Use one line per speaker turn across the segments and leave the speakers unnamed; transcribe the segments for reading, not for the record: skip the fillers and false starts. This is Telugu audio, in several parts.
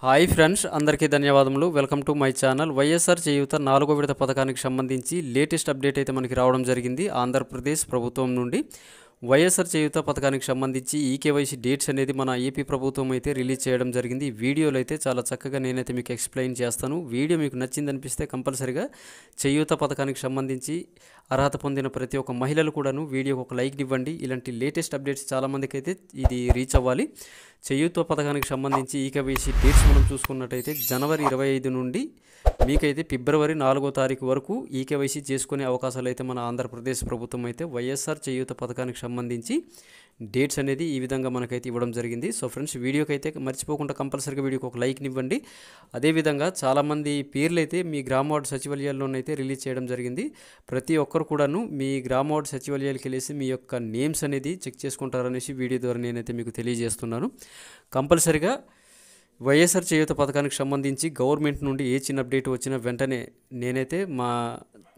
హాయ్ ఫ్రెండ్స్, అందరికీ ధన్యవాదములు. Welcome to my channel. YSR చేయూత 4వ విడత పథకానికి సంబంధించి లేటెస్ట్ అప్డేట్ అయితే మనకి రావడం జరిగింది. ఆంధ్రప్రదేశ్ ప్రభుత్వం నుండి వైఎస్ఆర్ చేయూత పథకానికి సంబంధించి ఈకేవైసీ డేట్స్ అనేది మన ఏపీ ప్రభుత్వం అయితే రిలీజ్ చేయడం జరిగింది. ఈ వీడియోలో అయితే చాలా చక్కగా నేనైతే మీకు ఎక్స్ప్లెయిన్ చేస్తాను. వీడియో మీకు నచ్చిందనిపిస్తే కంపల్సరిగా చేయూత పథకానికి సంబంధించి అర్హత పొందిన ప్రతి ఒక్క మహిళలు కూడాను వీడియోకి ఒక లైక్ ఇవ్వండి. ఇలాంటి లేటెస్ట్ అప్డేట్స్ చాలామందికి అయితే ఇది రీచ్ అవ్వాలి. చేయూత పథకానికి సంబంధించి ఈకేవైసీ డేట్స్ మనం చూసుకున్నట్టయితే జనవరి 25 నుండి మీకైతే ఫిబ్రవరి 4వ తారీఖు వరకు ఈకేవైసీ చేసుకునే అవకాశాలు అయితే మన ఆంధ్రప్రదేశ్ ప్రభుత్వం అయితే వైఎస్ఆర్ చేయూత పథకానికి సంబంధించి డేట్స్ అనేది ఈ విధంగా మనకైతే ఇవ్వడం జరిగింది. సో ఫ్రెండ్స్, వీడియోకి అయితే మర్చిపోకుండా కంపల్సరీగా వీడియోకి ఒక లైక్ని ఇవ్వండి. అదేవిధంగా చాలామంది పేర్లు అయితే మీ గ్రామ వార్డు సచివాలయాల్లోనైతే రిలీజ్ చేయడం జరిగింది. ప్రతి ఒక్కరు కూడాను మీ గ్రామ వార్డు సచివాలయాలకు వెళ్ళేసి మీ యొక్క నేమ్స్ అనేది చెక్ చేసుకుంటారనేసి వీడియో ద్వారా నేనైతే మీకు తెలియజేస్తున్నాను. కంపల్సరీగా వైఎస్ఆర్ చేయూత పథకానికి సంబంధించి గవర్నమెంట్ నుండి ఏ చిన్న అప్డేట్ వచ్చినా వెంటనే నేనైతే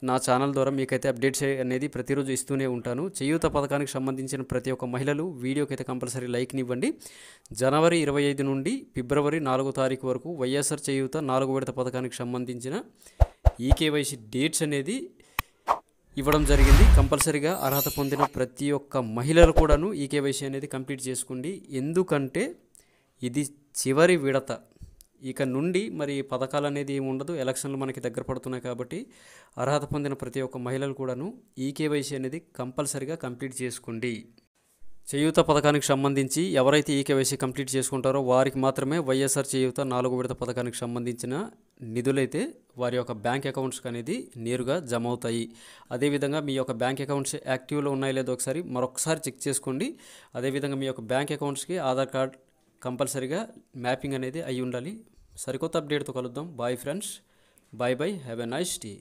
నా ఛానల్ ద్వారా మీకైతే అప్డేట్స్ అనేది ప్రతిరోజు ఇస్తూనే ఉంటాను. చేయూత పథకానికి సంబంధించిన ప్రతి ఒక్క మహిళలు వీడియోకి అయితే కంపల్సరీ లైక్ని ఇవ్వండి. జనవరి 25 నుండి ఫిబ్రవరి 4వ తారీఖు వరకు వైఎస్ఆర్ చేయూత 4వ విడత పథకానికి సంబంధించిన ఈకేవైసీ డేట్స్ అనేది ఇవ్వడం జరిగింది. కంపల్సరీగా అర్హత పొందిన ప్రతి ఒక్క మహిళలు కూడాను ఈకేవైసీ అనేది కంప్లీట్ చేసుకోండి. ఎందుకంటే ఇది చివరి విడత. ఇక నుండి మరి పథకాలు అనేది ఏమి ఉండదు. ఎలక్షన్లు మనకి దగ్గర పడుతున్నాయి కాబట్టి అర్హత పొందిన ప్రతి ఒక్క మహిళలు కూడాను ఈకేవైసీ అనేది కంపల్సరీగా కంప్లీట్ చేసుకోండి. చేయూత పథకానికి సంబంధించి ఎవరైతే ఈకేవైసీ కంప్లీట్ చేసుకుంటారో వారికి మాత్రమే వైఎస్ఆర్ చేయూత 4వ విడత పథకానికి సంబంధించిన నిధులైతే వారి యొక్క బ్యాంక్ అకౌంట్స్కి అనేది నేరుగా జమ అవుతాయి. అదేవిధంగా మీ యొక్క బ్యాంక్ అకౌంట్స్ యాక్టివ్లో ఉన్నాయో లేదో ఒకసారి మరొకసారి చెక్ చేసుకోండి. అదేవిధంగా మీ యొక్క బ్యాంక్ అకౌంట్స్కి ఆధార్ కార్డ్ కంపల్సరీగా మ్యాపింగ్ అనేది అయి ఉండాలి. సరికొత్త అప్డేట్తో కలుద్దాం. Bye friends, bye bye, have a nice day.